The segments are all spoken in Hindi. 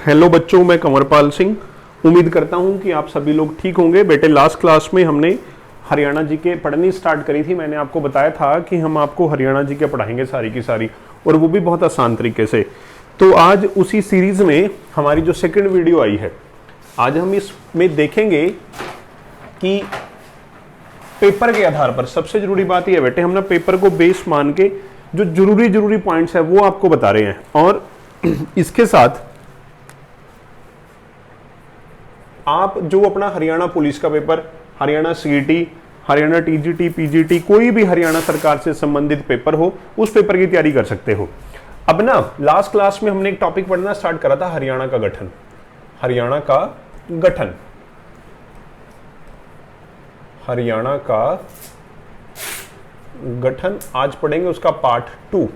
हेलो बच्चों, मैं कंवरपाल सिंह। उम्मीद करता हूं कि आप सभी लोग ठीक होंगे। बेटे, लास्ट क्लास में हमने हरियाणा जी के पढ़नी स्टार्ट करी थी। मैंने आपको बताया था कि हम आपको हरियाणा जी के पढ़ाएंगे सारी की सारी, और वो भी बहुत आसान तरीके से। तो आज उसी सीरीज में हमारी जो सेकंड वीडियो आई है, आज हम इसमें देखेंगे कि पेपर के आधार पर सबसे जरूरी बात यह है बेटे, हम ना पेपर को बेस मान के जो जरूरी पॉइंट्स है वो आपको बता रहे हैं, और इसके साथ आप जो अपना हरियाणा पुलिस का paper, Haryana CET, Haryana TGT, PGT, कोई भी हरियाणा सरकार से संबंधित पेपर हो, उस पेपर की तैयारी कर सकते हो। अब ना लास्ट क्लास में हमने एक टॉपिक पढ़ना स्टार्ट करा था, हरियाणा का गठन। हरियाणा का गठन, हरियाणा का गठन आज पढ़ेंगे उसका पार्ट 2।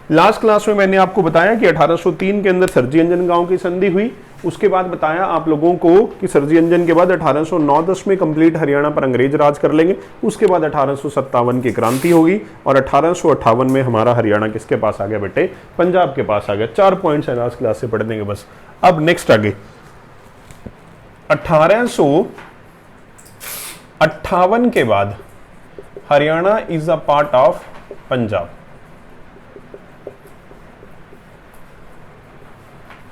लास्ट क्लास में मैंने आपको बताया कि 1803 के अंदर सरजी अंजन गांव की संधि हुई। उसके बाद बताया आप लोगों को कि सरजी अंजन के बाद 1809-10 में कंप्लीट हरियाणा पर अंग्रेज राज कर लेंगे। उसके बाद 1857 की क्रांति होगी, और 1858 में हमारा हरियाणा किसके पास आ गया बेटे? पंजाब के पास आ गया। 4 पॉइंट्स है लास्ट क्लास से पढ़ देंगे बस। अब नेक्स्ट आगे 1858 के बाद Haryana is a part of Punjab.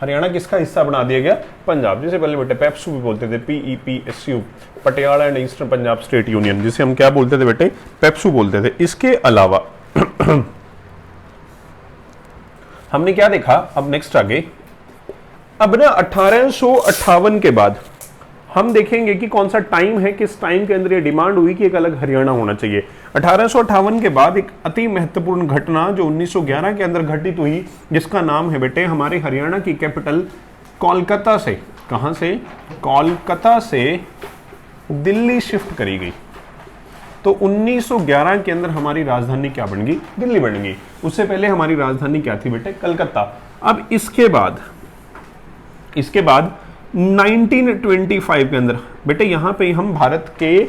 Haryana किसका हिस्सा बना दिया गया? पंजाब। जिसे पहले बेटे पेप्सू भी बोलते थे, PEPSU, Patiala and eastern Punjab state union, जिसे हम क्या बोलते थे बेटे? पेप्सू बोलते थे। इसके अलावा हमने क्या देखा? अब नेक्स्ट आगे, अब ना 1858 के बाद हम देखेंगे कि कौन सा टाइम है, किस टाइम के अंदर ये डिमांड हुई कि एक अलग हरियाणा होना चाहिए। 1858 के बाद एक अति महत्वपूर्ण घटना जो 1911 के अंदर घटित हुई, जिसका नाम है बेटे हमारे हरियाणा की कैपिटल कोलकाता से, कहां से? कोलकाता से दिल्ली शिफ्ट करी गई। तो 1911 के अंदर हमारी राजधानी क्या बन गई? दिल्ली बन गई। उससे पहले हमारी राजधानी क्या थी बेटे? कलकत्ता। अब इसके बाद 1925 के अंदर बेटे, यहां पे हम भारत के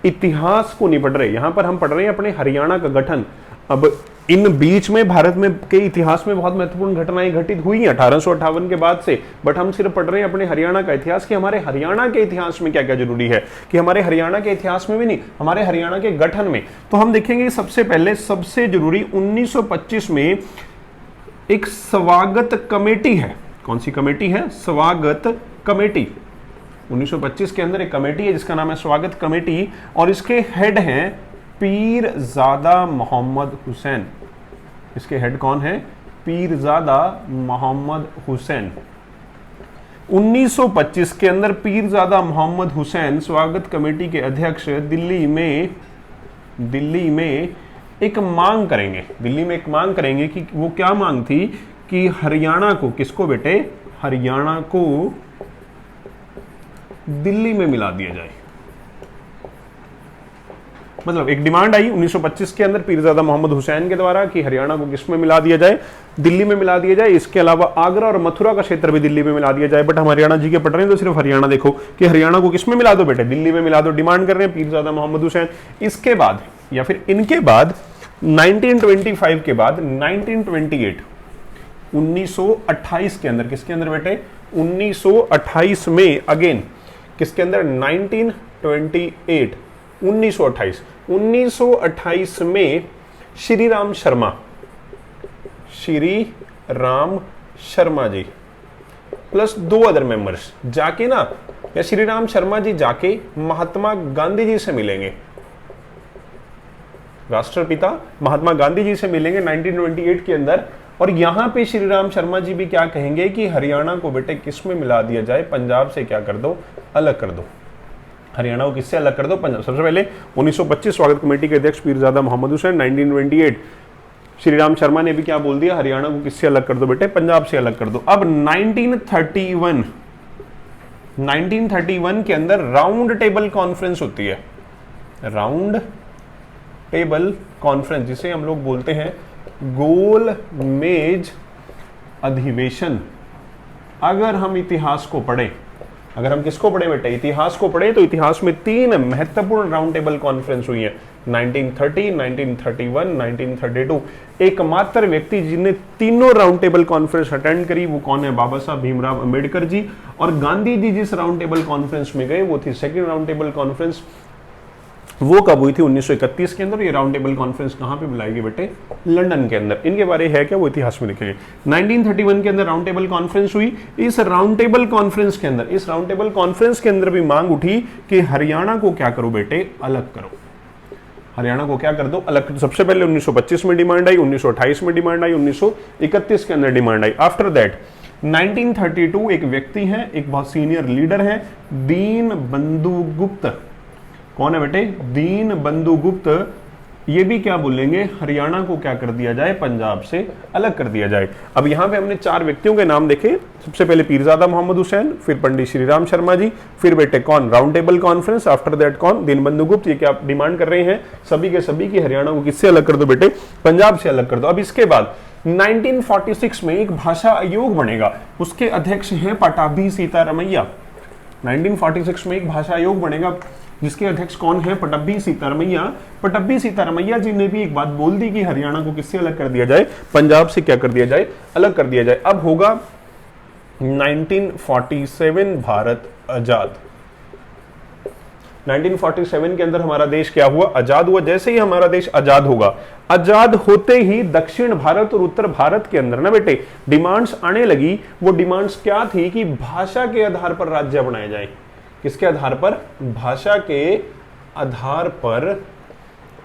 इतिहास को नहीं पढ़ रहे, यहां पर हम पढ़ रहे हैं अपने हरियाणा का गठन। अब इन बीच में भारत में के इतिहास में बहुत महत्वपूर्ण घटनाएं घटित हुई हैं 1858 के बाद से, बट हम सिर्फ पढ़ रहे हैं अपने हरियाणा का इतिहास कि हमारे हरियाणा के इतिहास में क्या क्या जरूरी है, कि हमारे हरियाणा के इतिहास में भी नहीं, हमारे हरियाणा के गठन में। तो हम देखेंगे सबसे पहले सबसे जरूरी 1925 में एक स्वागत कमेटी है। कौन सी कमेटी है? स्वागत कमेटी। 1925 के अंदर एक कमेटी है जिसका नाम है स्वागत कमेटी, और इसके हेड हैं पीरजादा मोहम्मद हुसैन। इसके हेड कौन है? पीरजादा मोहम्मद हुसैन। 1925 के अंदर पीरजादा मोहम्मद हुसैन स्वागत कमेटी के अध्यक्ष दिल्ली में एक मांग करेंगे। दिल्ली में एक मांग करेंगे कि वो क्या मांग थी कि हरियाणा को, किसको बेटे? हरियाणा को दिल्ली में मिला दिया जाए। मतलब एक डिमांड आई 1925 के अंदर पीरजादा मोहम्मद हुसैन के द्वारा कि हरियाणा को किस में मिला दिया जाए? दिल्ली में मिला दिया जाए। इसके अलावा आगरा और मथुरा का क्षेत्र भी दिल्ली में मिला दिया जाए। बट हम हरियाणा जी के पढ़ रहे हैं तो सिर्फ हरियाणा देखो कि हरियाणा को किस में मिला दो बेटे? दिल्ली में मिला दो। डिमांड कर रहे हैं पीरजादा मोहम्मद हुसैन। इसके बाद या फिर इनके बाद 1925 के बाद 1928 के अंदर, किसके अंदर बेटे? 1928 में अगेन किसके अंदर? 1928 में Shri Ram Sharma ji plus 2 other members जाके ना, या श्री राम शर्मा जी जाके महात्मा गांधी जी से मिलेंगे, राष्ट्रपिता महात्मा गांधी जी से मिलेंगे 1928 के अंदर। और यहां पे श्री राम शर्मा जी भी क्या कहेंगे कि हरियाणा को बेटे किस में मिला दिया जाए? पंजाब से क्या कर दो? अलग कर दो। हरियाणा को किससे अलग कर दो? पंजाब। सबसे पहले 1925 स्वागत कमेटी के अध्यक्ष पीरजादा मोहम्मद हुसैन, 1928 श्री राम शर्मा ने भी क्या बोल दिया? हरियाणा को किससे अलग कर दो बेटे? पंजाब से अलग कर दो। अब 1931 के अंदर राउंड टेबल कॉन्फ्रेंस होती है। राउंड टेबल कॉन्फ्रेंस, जिसे हम लोग बोलते हैं गोल मेज अधिवेशन। अगर हम इतिहास को पढ़ें अगर हम किसको पढ़े बेटे, इतिहास को पढ़े, तो इतिहास में 3 महत्वपूर्ण राउंड टेबल कॉन्फ्रेंस हुई है, 1930, 1931, 1932। एकमात्र व्यक्ति जिन्हें तीनों राउंड टेबल कॉन्फ्रेंस अटेंड करी वो कौन है, बाबा साहब भीमराव अंबेडकर जी। और गांधी जी जिस राउंड टेबल कॉन्फ्रेंस में गए वो थी सेकेंड राउंड टेबल कॉन्फ्रेंस। वो कब हुई थी, 1931 के अंदर। ये राउंड टेबल कॉन्फ्रेंस कहां पे बुलाई गई बेटे, लंदन के अंदर। इनके बारे है क्या, वो इतिहास में लिखेंगे। 1931 के अंदर राउंड टेबल कॉन्फ्रेंस हुई। इस राउंड टेबल कॉन्फ्रेंस के अंदर भी मांग उठी कि हरियाणा को क्या करो बेटे, अलग करो। हरियाणा को क्या कर दो, अलग। सबसे पहले 1925 में डिमांड आई, 1928 में डिमांड आई, 1931 के अंदर डिमांड आई। आफ्टर दैट 1932 एक व्यक्ति है, एक बहुत सीनियर लीडर है, दीन बंधु गुप्त। कौन है बेटे, दीन बंधु गुप्त। ये भी क्या बोलेंगे, हरियाणा को क्या कर दिया जाए, पंजाब से अलग कर दिया जाए। अब यहां पे हमने 4 व्यक्तियों के नाम देखे। सबसे पहले पीरजादा मोहम्मद हुसैन, फिर पंडित श्री राम शर्मा जी, फिर बेटे कौन, round table conference, after that कौन, दीनबंधु गुप्त। ये क्या डिमांड कर रहे हैं, सभी के सभी की हरियाणा को किससे अलग कर दो बेटे, पंजाब से अलग कर दो। अब इसके बाद 1946 में एक भाषा आयोग बनेगा, उसके अध्यक्ष हैं पटाभी सीतारमैया। 1946 में एक भाषा आयोग बनेगा जिसके अध्यक्ष कौन है, पटब्बी सीतारमैया। पटब्बी सीतारमैया जी ने भी एक बात बोल दी कि हरियाणा को किससे अलग कर दिया जाए, पंजाब से क्या कर दिया जाए, अलग कर दिया जाए। अब होगा 1947 भारत आजाद। 1947 के अंदर हमारा देश क्या हुआ, आजाद हुआ। जैसे ही हमारा देश आजाद होगा, आजाद होते ही दक्षिण भारत और उत्तर भारत के अंदर ना बेटे डिमांड्स आने लगी। वो डिमांड्स क्या थी कि भाषा के आधार पर राज्य बनाए जाए। किसके आधार पर, भाषा के आधार पर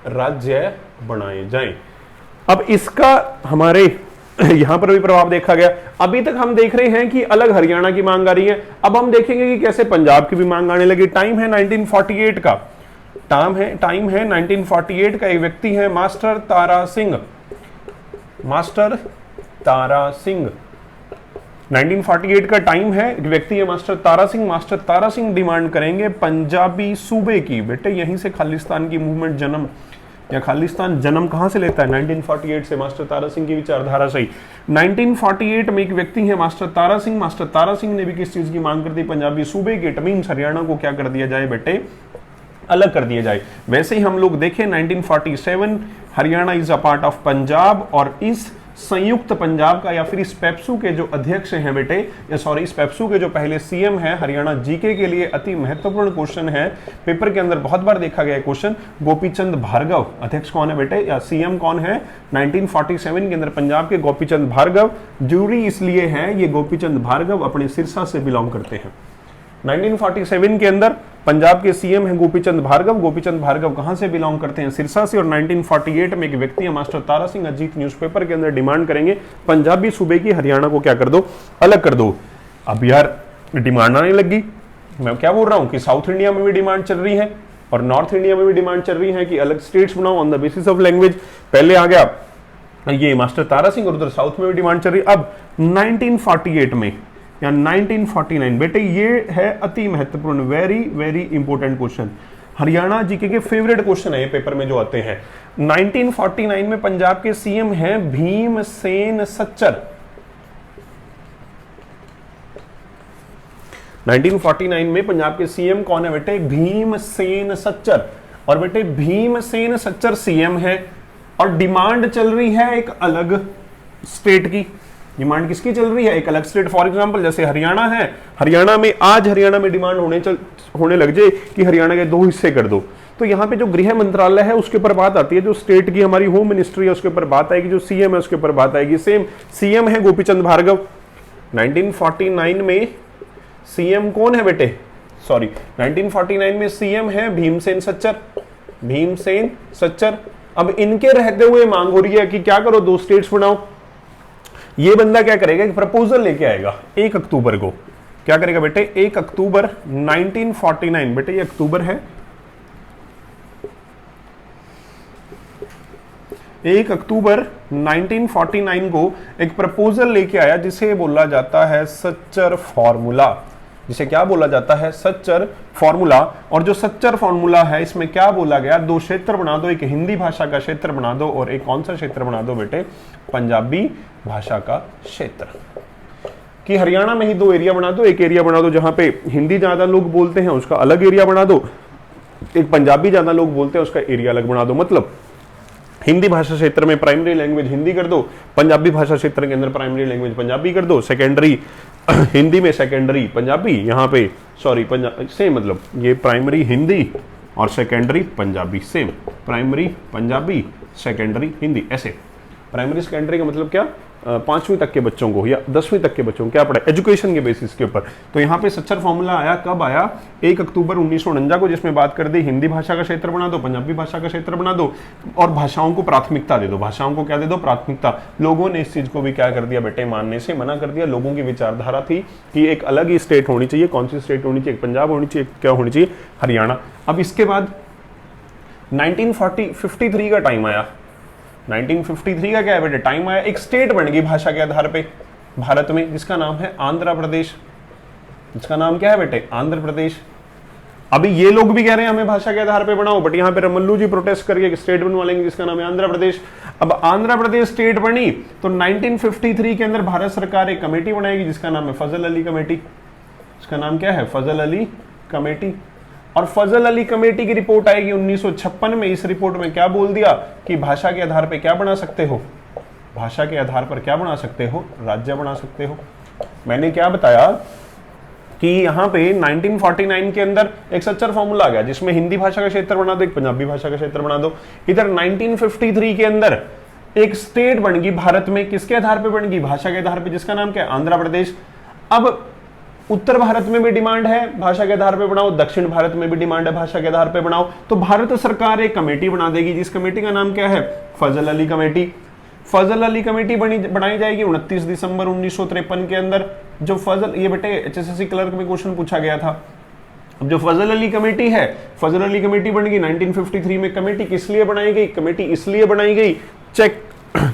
राज्य बनाए जाएं। अब इसका हमारे यहां पर भी प्रभाव देखा गया। अभी तक हम देख रहे हैं कि अलग हरियाणा की मांग आ रही है। अब हम देखेंगे कि कैसे पंजाब की भी मांग आने लगी। टाइम है 1948 का, टाइम है 1948 का। एक व्यक्ति है मास्टर तारा सिंह। मास्टर तारा सिंह 1948 का टाइम है। एक व्यक्ति है master Tara Singh. Master Tara Singh demand करेंगे पंजाबी सूबे की। बेटे यहीं से खालिस्तान की मूवमेंट जन्म, या खालिस्तान जन्म कहां से लेता है, 1948 से, मास्टर तारा सिंह की विचारधारा से ही। 1948 में एक व्यक्ति है मास्टर तारा सिंह। मास्टर तारा सिंह ने भी किस चीज की मांग कर दी, पंजाबी सूबे की। इट मींस हरियाणा को क्या कर दिया जाए बेटे, अलग कर दिया जाए। वैसे ही हम लोग देखें 1947 Haryana is a part of Punjab, और इस संयुक्त पंजाब का या फिर इस पेप्सू के जो अध्यक्ष हैं बेटे, या सॉरी इस पेप्सू के जो पहले सीएम है, हरियाणा जीके के लिए अति महत्वपूर्ण क्वेश्चन है, पेपर के अंदर बहुत बार देखा गया क्वेश्चन, गोपीचंद भार्गव। अध्यक्ष कौन है बेटे, या सीएम कौन है 1947 के अंदर पंजाब के, गोपीचंद भार्गव। जरूरी इसलिए है ये गोपीचंद भार्गव अपने सिरसा से बिलोंग करते हैं। 1947 के अंदर पंजाब के सीएम हैं गोपीचंद भार्गव। गोपीचंद भार्गव कहां से बिलोंग करते हैं, सिरसा से। और 1948 में एक व्यक्ति है मास्टर तारा सिंह, अजीत न्यूज़पेपर के अंदर डिमांड करेंगे पंजाबी सूबे की, हरियाणा को क्या कर दो, अलग कर दो। अब यार डिमांड आने लगी। मैं क्या बोल रहा हूं कि साउथ इंडिया में भी डिमांड चल रही है और नॉर्थ इंडिया में भी डिमांड चल रही है कि अलग स्टेट्स बनाओ on the basis of language. पहले आ गया ये मास्टर तारा सिंह और उधर साउथ में भी डिमांड चल रही है। अब 1948 में या 1949 बेटे ये है अति महत्वपूर्ण, very very important question, Haryana GK के फेवरेट क्वेश्चन है ये पेपर में जो आते हैं। 1949 में पंजाब के सीएम हैं भीमसेन सच्चर। 1949 में पंजाब के सीएम कौन है बेटे, भीमसेन सच्चर। और बेटे भीमसेन सच्चर सीएम है और डिमांड चल रही है एक अलग स्टेट की। डिमांड किसकी चल रही है, एक अलग स्टेट। फॉर एग्जांपल जैसे हरियाणा है, हरियाणा में डिमांड होने लग जाए कि हरियाणा के 2 हिस्से कर दो, तो यहाँ पे जो गृह मंत्रालय है उसके ऊपर बात आती है, जो स्टेट की हमारी होम मिनिस्ट्री है उसके ऊपर बात आएगी, जो सीएम है उसके ऊपर बात आएगी। सेम सीएम है गोपीचंद भार्गव। 1949 में सीएम कौन है बेटे, सॉरी 1949 में सीएम है भीमसेन सच्चर। भीमसेन सच्चर। अब इनके रहते हुए मांग हो रही है कि क्या करो, 2 स्टेट्स बनाओ। ये बंदा क्या करेगा, एक प्रपोजल लेके आएगा 1 अक्टूबर को। क्या करेगा बेटे, 1 अक्टूबर 1949, बेटे ये अक्टूबर है, 1 अक्टूबर 1949 को एक प्रपोजल लेके आया जिसे बोला जाता है सच्चर फॉर्मूला। जिसे क्या बोला जाता है, सच्चर फॉर्मूला। और जो सच्चर फॉर्मूला है इसमें क्या बोला गया, 2 क्षेत्र बना दो, एक हिंदी भाषा का क्षेत्र बना दो और एक कौन सा क्षेत्र बना दो बेटे, पंजाबी भाषा का क्षेत्र। कि हरियाणा में ही 2 एरिया बना दो, एक एरिया बना दो जहां पे हिंदी ज्यादा लोग बोलते हैं उसका अलग एरिया बना दो, एक पंजाबी ज्यादा लोग बोलते हैं उसका एरिया अलग बना दो। मतलब हिंदी भाषा क्षेत्र में प्राइमरी लैंग्वेज हिंदी कर दो, पंजाबी भाषा क्षेत्र के अंदर प्राइमरी लैंग्वेज पंजाबी कर दो, सेकेंडरी हिंदी में सेकेंडरी पंजाबी, यहाँ पे सॉरी पंजाबी सेम, मतलब ये प्राइमरी हिंदी और secondary Punjabi same, primary Punjabi secondary Hindi, ऐसे। प्राइमरी सेकेंडरी का मतलब क्या, 5वीं तक के बच्चों को या 10वीं तक के बच्चों को क्या पढ़ा, एजुकेशन के बेसिस के ऊपर। तो यहाँ पे सच्चर फॉर्मूला आया, कब आया, 1 अक्टूबर 1949 को, जिसमें बात कर दी हिंदी भाषा का क्षेत्र बना दो, पंजाबी भाषा का क्षेत्र बना दो और भाषाओं को प्राथमिकता दे दो। भाषाओं को क्या दे दो, प्राथमिकता। लोगों ने इस चीज को भी क्या कर दिया बेटे, मानने से मना कर दिया। लोगों की विचारधारा थी कि एक अलग ही स्टेट होनी चाहिए। कौन सी स्टेट होनी चाहिए, पंजाब होनी चाहिए, क्या होनी चाहिए, हरियाणा। अब इसके बाद 1953 का टाइम आया। 1953 का क्या है बेटे, टाइम आया, एक स्टेट बन गई भाषा के आधार पे भारत में, जिसका नाम है आंध्र प्रदेश। जिसका नाम क्या है बेटे, आंध्र प्रदेश। अभी ये लोग भी कह रहे हैं हमें भाषा के आधार पे बनाओ, बट यहाँ पे रमल्लू जी प्रोटेस्ट करके एक स्टेट बनवा लेंगे जिसका नाम है आंध्र प्रदेश। अब आंध्र प्रदेश स्टेट बनी तो 1953 के अंदर भारत सरकार एक कमेटी बनाएगी जिसका नाम है फजल अली कमेटी। इसका नाम क्या है, फजल अली कमेटी। और फजल अली कमेटी की रिपोर्ट आएगी 1956 में। इस रिपोर्ट में क्या बोल दिया कि भाषा के आधार पर क्या बना सकते हो, भाषा के आधार पर क्या बना सकते हो, राज्य बना सकते हो। मैंने क्या बताया कि यहां पे 1949 के अंदर एक सच्चर फॉर्मूला आ गया जिसमें हिंदी भाषा का क्षेत्र बना दो, एक पंजाबी भाषा का क्षेत्र बना दो। इधर 1953 के अंदर एक स्टेट बन गई भारत में, किसके आधार पे बन गई, भाषा के आधार पे, जिसका नाम क्या है, आंध्र प्रदेश। अब उत्तर भारत में भी डिमांड है भाषा के आधार पे बनाओ, दक्षिण भारत में भी डिमांड है भाषा के आधार पे बनाओ। तो भारत सरकार एक कमेटी बना देगी जिस कमेटी का नाम क्या है, फजल अली कमेटी। फजल अली कमेटी बनाई जाएगी 29 दिसंबर 1953 के अंदर। जो फजल, ये बेटे एचएसएससी क्लर्क में क्वेश्चन पूछा गया था। अब जो फजल अली कमेटी है, फजल अली कमेटी बन गई 1953 में। कमेटी किस लिए बनाई गई, कमेटी इसलिए बनाई गई, चेक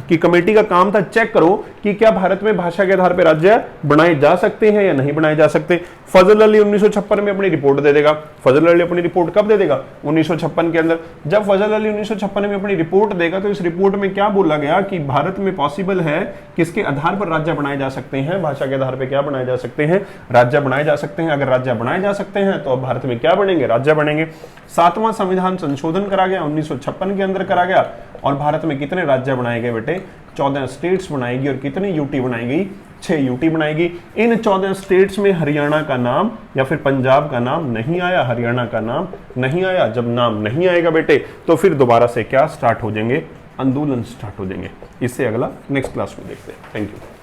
कि कमेटी का काम था चेक करो कि क्या भारत में भाषा के आधार पर राज्य बनाए जा सकते हैं या नहीं बनाए जा सकते। फजल अली 1956 में अपनी रिपोर्ट दे देगा। फजल अली अपनी रिपोर्ट कब दे देगा, 1956 के अंदर। जब फजल अली 1956 में अपनी रिपोर्ट देगा तो इस रिपोर्ट में क्या बोला गया कि भारत में पॉसिबल है, किसके आधार पर राज्य बनाए जा सकते हैं, भाषा के आधार पर क्या बनाए जा सकते हैं, राज्य बनाए जा सकते हैं। अगर राज्य बनाए जा सकते हैं तो अब भारत में क्या बनेंगे, राज्य बनेंगे। 7वां संविधान संशोधन करा गया 1956 के अंदर करा गया और भारत में कितने राज्य बनाए गए बेटे, 14 स्टेट्स बनाएगी। और कितनी यूटी बनाएगी, 6 यूटी बनाएगी। इन 14 स्टेट्स में हरियाणा का नाम या फिर पंजाब का नाम नहीं आया, हरियाणा का नाम नहीं आया। जब नाम नहीं आएगा बेटे तो फिर दोबारा से क्या स्टार्ट हो जाएंगे, आंदोलन स्टार्ट हो जाएंगे। इससे अगला नेक्स्ट क्लास में देखते हैं। Thank you.